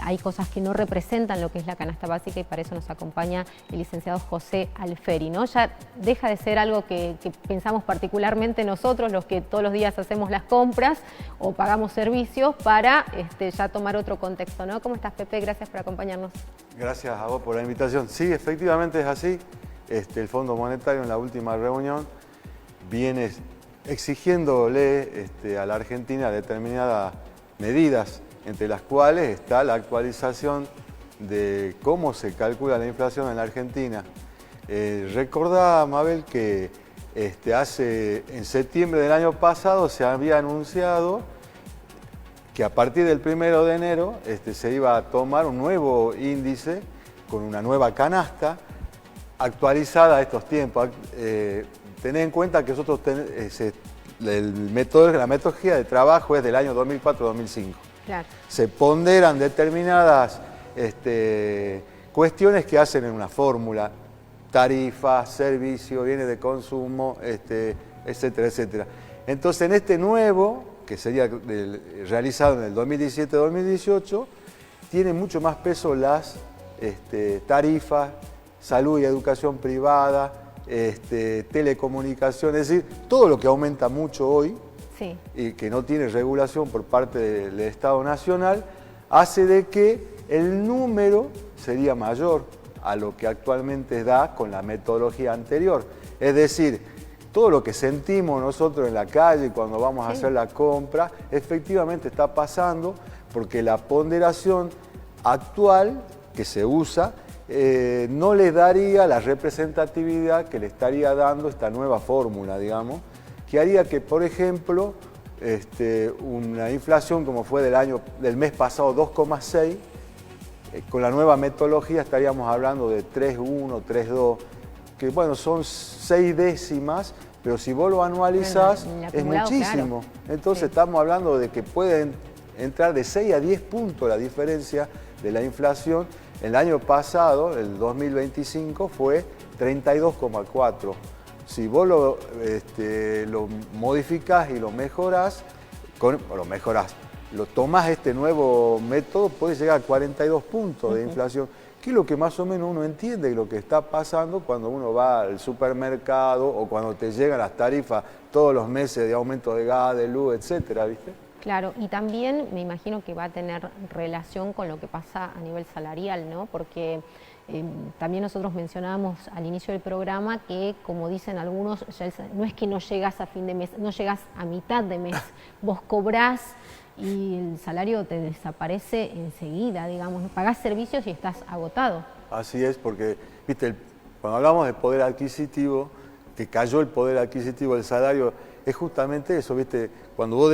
Speaker 1: hay cosas que no representan lo que es la canasta básica y para eso nos acompaña el licenciado José Alferi, ¿no? Ya deja de ser algo que pensamos particularmente nosotros, los que todos los días hacemos las compras o pagamos servicios, para ya tomar otro contexto, ¿no? ¿Cómo estás, Pepe? Gracias por acompañarnos.
Speaker 15: Gracias a vos por la invitación. Sí, efectivamente es así. El Fondo Monetario en la última reunión viene exigiéndole a la Argentina determinadas medidas, entre las cuales está la actualización de cómo se calcula la inflación en la Argentina. Recordá, Mabel, que en septiembre del año pasado se había anunciado que a partir del 1 de enero se iba a tomar un nuevo índice con una nueva canasta actualizada a estos tiempos. Tened en cuenta que nosotros la metodología de trabajo es del año 2004-2005. Claro. Se ponderan determinadas cuestiones que hacen en una fórmula, tarifas, servicio, bienes de consumo, etcétera, etcétera. Entonces, en este nuevo, que sería realizado en el 2017-2018, tiene mucho más peso las tarifas, salud y educación privada, telecomunicaciones, es decir, todo lo que aumenta mucho hoy, sí, y que no tiene regulación por parte del Estado Nacional, hace de que el número sería mayor a lo que actualmente da con la metodología anterior. Es decir, todo lo que sentimos nosotros en la calle cuando vamos a hacer la compra, efectivamente está pasando porque la ponderación actual que se usa no le daría la representatividad que le estaría dando esta nueva fórmula, digamos, que haría que, por ejemplo, una inflación como fue del mes pasado 2,6, con la nueva metodología estaríamos hablando de 3,1, 3,2, que bueno, son 6 décimas, pero si vos lo anualizás es muchísimo. Claro. Entonces estamos hablando de que pueden entrar de 6 a 10 puntos la diferencia de la inflación. El año pasado, el 2025, fue 32,4. Si vos lo modificás y lo mejorás, lo tomás este nuevo método, puedes llegar a 42 puntos de inflación, que es lo que más o menos uno entiende lo que está pasando cuando uno va al supermercado o cuando te llegan las tarifas todos los meses de aumento de gas, de luz, etcétera, ¿viste?
Speaker 1: Claro, y también me imagino que va a tener relación con lo que pasa a nivel salarial, ¿no? Porque también nosotros mencionábamos al inicio del programa que, como dicen algunos, no es que no llegas a fin de mes, no llegas a mitad de mes, vos cobrás y el salario te desaparece enseguida, digamos, pagás servicios y estás agotado.
Speaker 15: Así es, porque, viste, cuando hablamos de poder adquisitivo, que cayó el poder adquisitivo del salario, es justamente eso, viste, cuando vos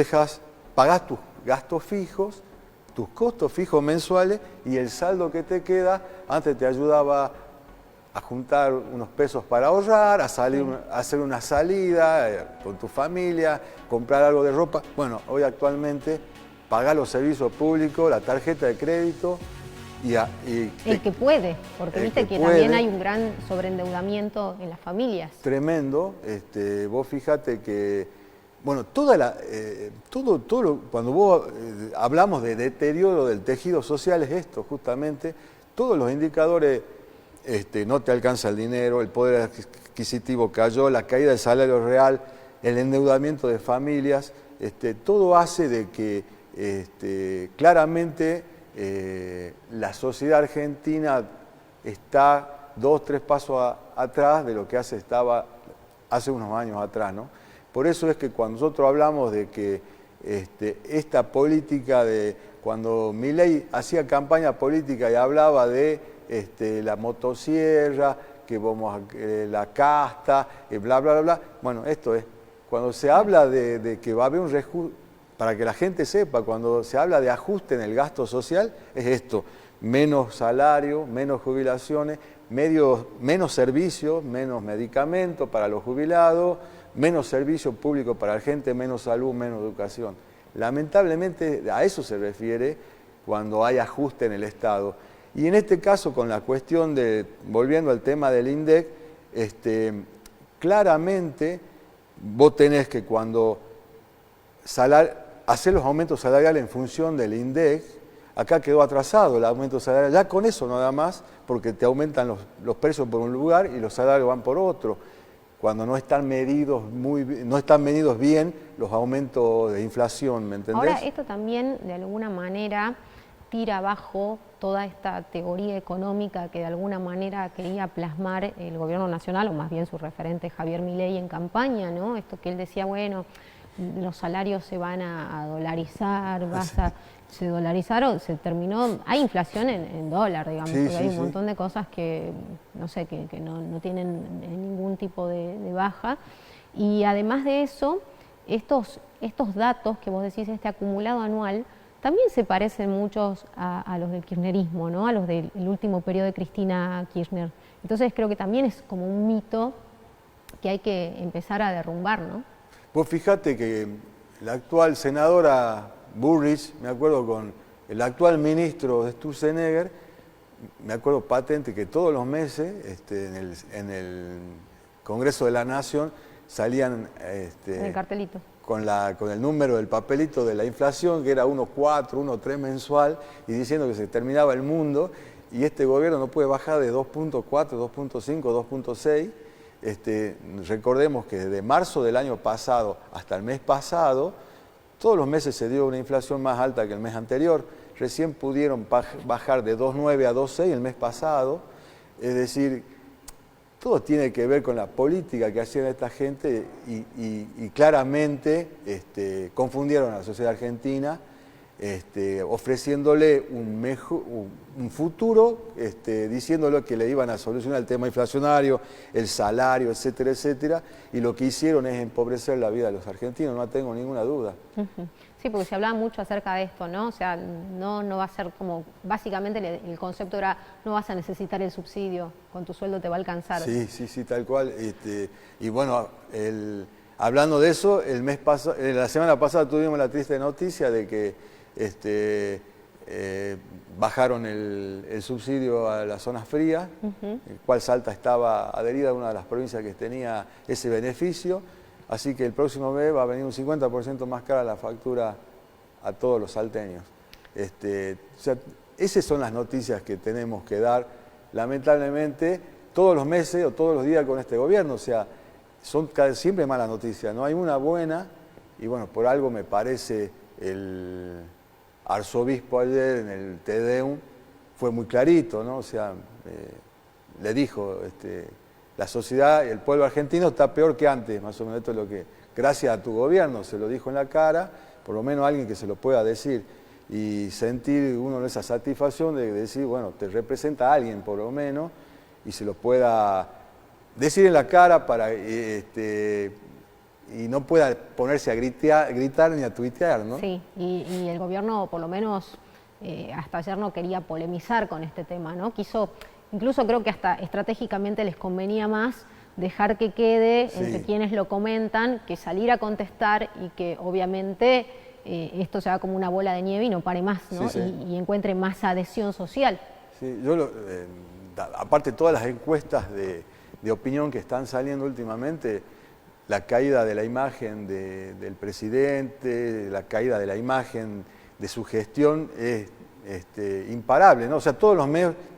Speaker 15: pagás tus gastos fijos, tus costos fijos mensuales y el saldo que te queda, antes te ayudaba a juntar unos pesos para ahorrar, a hacer una salida con tu familia, comprar algo de ropa. Bueno, hoy actualmente pagás los servicios públicos, la tarjeta de crédito
Speaker 1: el que puede, porque viste que también hay un gran sobreendeudamiento en las familias.
Speaker 15: Tremendo. Vos fíjate que bueno, cuando vos hablamos de deterioro del tejido social es esto, justamente, todos los indicadores, no te alcanza el dinero, el poder adquisitivo cayó, la caída del salario real, el endeudamiento de familias, todo hace de que claramente la sociedad argentina está 2 o 3 pasos atrás de lo que estaba hace unos años atrás, ¿no? Por eso es que cuando nosotros hablamos de que esta política cuando Milei hacía campaña política y hablaba de la motosierra, que la casta, bla, bla, bla, bla, bueno, esto es, cuando se habla de que va a haber un reajuste, para que la gente sepa, cuando se habla de ajuste en el gasto social, es esto, menos salario, menos jubilaciones, menos servicios, menos medicamentos para los jubilados, menos servicio público para la gente, menos salud, menos educación. Lamentablemente a eso se refiere cuando hay ajuste en el Estado. Y en este caso, con la cuestión de, volviendo al tema del INDEC, claramente vos tenés que cuando hacer los aumentos salariales en función del INDEC, acá quedó atrasado el aumento salarial, ya con eso nada más, porque te aumentan los precios por un lugar y los salarios van por otro, cuando no están medidos bien los aumentos de inflación, ¿me entendés?
Speaker 1: Ahora, esto también, de alguna manera, tira abajo toda esta teoría económica que de alguna manera quería plasmar el gobierno nacional, o más bien su referente Javier Milei en campaña, ¿no? Esto que él decía, bueno, los salarios se van a dolarizar, se dolarizaron, se terminó, hay inflación en dólar, digamos, porque hay un montón de cosas que, no sé, que no tienen ningún tipo de baja. Y además de eso, estos datos que vos decís, este acumulado anual, también se parecen muchos a los del kirchnerismo, ¿no? A los del último periodo de Cristina Kirchner. Entonces creo que también es como un mito que hay que empezar a derrumbar, ¿no?
Speaker 15: Vos fijate que la actual senadora Burrich, me acuerdo con el actual ministro de Sturzenegger, me acuerdo patente que todos los meses en el Congreso de la Nación salían
Speaker 1: en el cartelito.
Speaker 15: Con el número del papelito de la inflación, que era 1,4, 1,3 mensual, y diciendo que se terminaba el mundo, y este gobierno no puede bajar de 2,4, 2,5, 2,6. Recordemos que desde marzo del año pasado hasta el mes pasado, todos los meses se dio una inflación más alta que el mes anterior. Recién pudieron bajar de 2,9 a 2,6 el mes pasado. Es decir, todo tiene que ver con la política que hacían esta gente y claramente confundieron a la sociedad argentina, ofreciéndole un futuro, diciéndole que le iban a solucionar el tema inflacionario, el salario, etcétera, etcétera, y lo que hicieron es empobrecer la vida de los argentinos, no tengo ninguna duda.
Speaker 1: Sí, porque se hablaba mucho acerca de esto, ¿no? O sea, no va a ser como, básicamente el concepto era, no vas a necesitar el subsidio, con tu sueldo te va a alcanzar.
Speaker 15: Sí, tal cual. Y bueno, hablando de eso, la semana pasada tuvimos la triste noticia de que bajaron el subsidio a las zonas frías, el cual Salta estaba adherida a una de las provincias que tenía ese beneficio, así que el próximo mes va a venir un 50% más cara la factura a todos los salteños. O sea, esas son las noticias que tenemos que dar, lamentablemente, todos los meses o todos los días con este gobierno, o sea, son siempre malas noticias, no hay una buena, y bueno, por algo me parece el arzobispo ayer en el Te Deum fue muy clarito, ¿no? O sea, le dijo, la sociedad, el pueblo argentino está peor que antes, más o menos esto es lo que, gracias a tu gobierno, se lo dijo en la cara, por lo menos alguien que se lo pueda decir, y sentir uno esa satisfacción de decir, bueno, te representa a alguien por lo menos, y se lo pueda decir en la cara para y no pueda ponerse a gritar ni a tuitear, ¿no?
Speaker 1: Sí, y el gobierno por lo menos hasta ayer no quería polemizar con este tema, ¿no? Quiso, incluso creo que hasta estratégicamente les convenía más dejar que quede entre quienes lo comentan, que salir a contestar y que obviamente esto se haga como una bola de nieve y no pare más, ¿no? Y encuentre más adhesión social.
Speaker 15: Sí, aparte todas las encuestas de opinión que están saliendo últimamente, la caída de la imagen del presidente, la caída de la imagen de su gestión es imparable, ¿no? O sea, todos los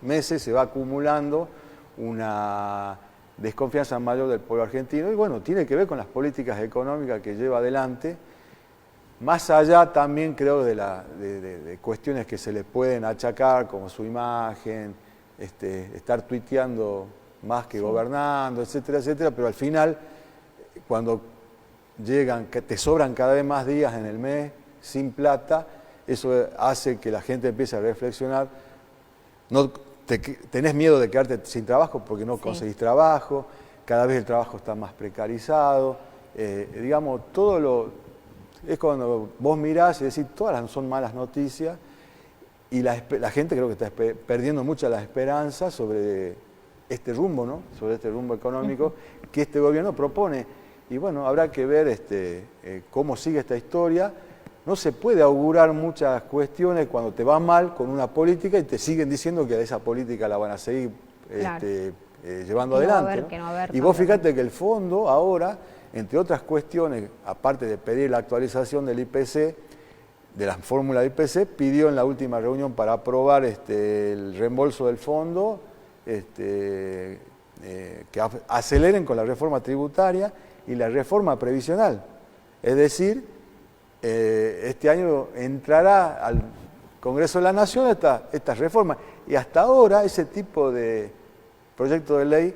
Speaker 15: meses se va acumulando una desconfianza mayor del pueblo argentino y bueno, tiene que ver con las políticas económicas que lleva adelante, más allá también creo de cuestiones que se le pueden achacar como su imagen, estar tuiteando más que gobernando, etcétera, etcétera, pero al final cuando llegan, que te sobran cada vez más días en el mes sin plata, eso hace que la gente empiece a reflexionar. No tenés miedo de quedarte sin trabajo porque no conseguís trabajo, cada vez el trabajo está más precarizado, digamos, es cuando vos mirás y decís, todas son malas noticias y la gente creo que está perdiendo mucha la esperanza sobre este rumbo, ¿no? Sobre este rumbo económico que este gobierno propone. y bueno, habrá que ver cómo sigue esta historia. No se puede augurar muchas cuestiones cuando te va mal con una política y te siguen diciendo que esa política la van a seguir llevando adelante. Y vos fíjate que el fondo ahora, entre otras cuestiones, aparte de pedir la actualización del IPC, de la fórmula del IPC, pidió en la última reunión para aprobar el reembolso del fondo, que aceleren con la reforma tributaria y la reforma previsional. Es decir, este año entrará al Congreso de la Nación esta reforma. Y hasta ahora ese tipo de proyecto de ley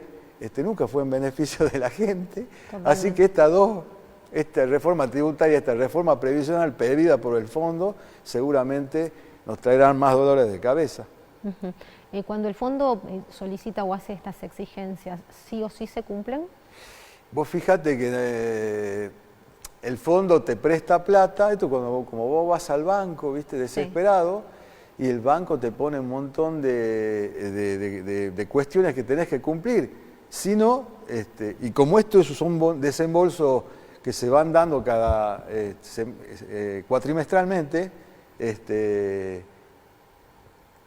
Speaker 15: nunca fue en beneficio de la gente. Así que esta reforma tributaria, esta reforma previsional pedida por el fondo, seguramente nos traerán más dolores de cabeza.
Speaker 1: Cuando el fondo solicita o hace estas exigencias, ¿sí o sí se cumplen?
Speaker 15: Vos fíjate que el fondo te presta plata, esto como vos vas al banco, ¿viste? Desesperado, sí. Y el banco te pone un montón de cuestiones que tenés que cumplir. Si no, y como esto es un desembolso que se van dando cuatrimestralmente,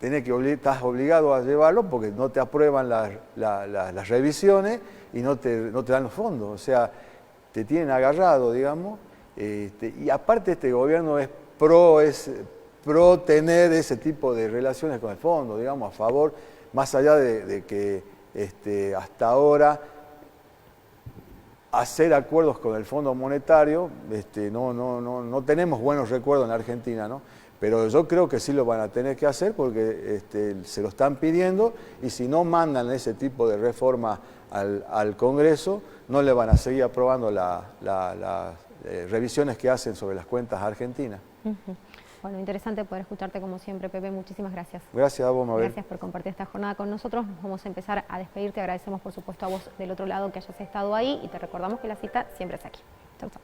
Speaker 15: estás obligado a llevarlo porque no te aprueban las revisiones y no te dan los fondos. O sea, te tienen agarrado, digamos. Y aparte este gobierno es pro tener ese tipo de relaciones con el fondo, digamos, a favor, más allá de que hasta ahora hacer acuerdos con el Fondo Monetario, no tenemos buenos recuerdos en la Argentina, ¿no? Pero yo creo que sí lo van a tener que hacer porque se lo están pidiendo y si no mandan ese tipo de reforma al Congreso, no le van a seguir aprobando las revisiones que hacen sobre las cuentas argentinas.
Speaker 1: Bueno, interesante poder escucharte como siempre, Pepe. Muchísimas gracias.
Speaker 15: Gracias a vos, Mabel.
Speaker 1: Gracias por compartir esta jornada con nosotros. Vamos a empezar a despedirte. Agradecemos, por supuesto, a vos del otro lado que hayas estado ahí y te recordamos que la cita siempre es aquí. Chau, chau.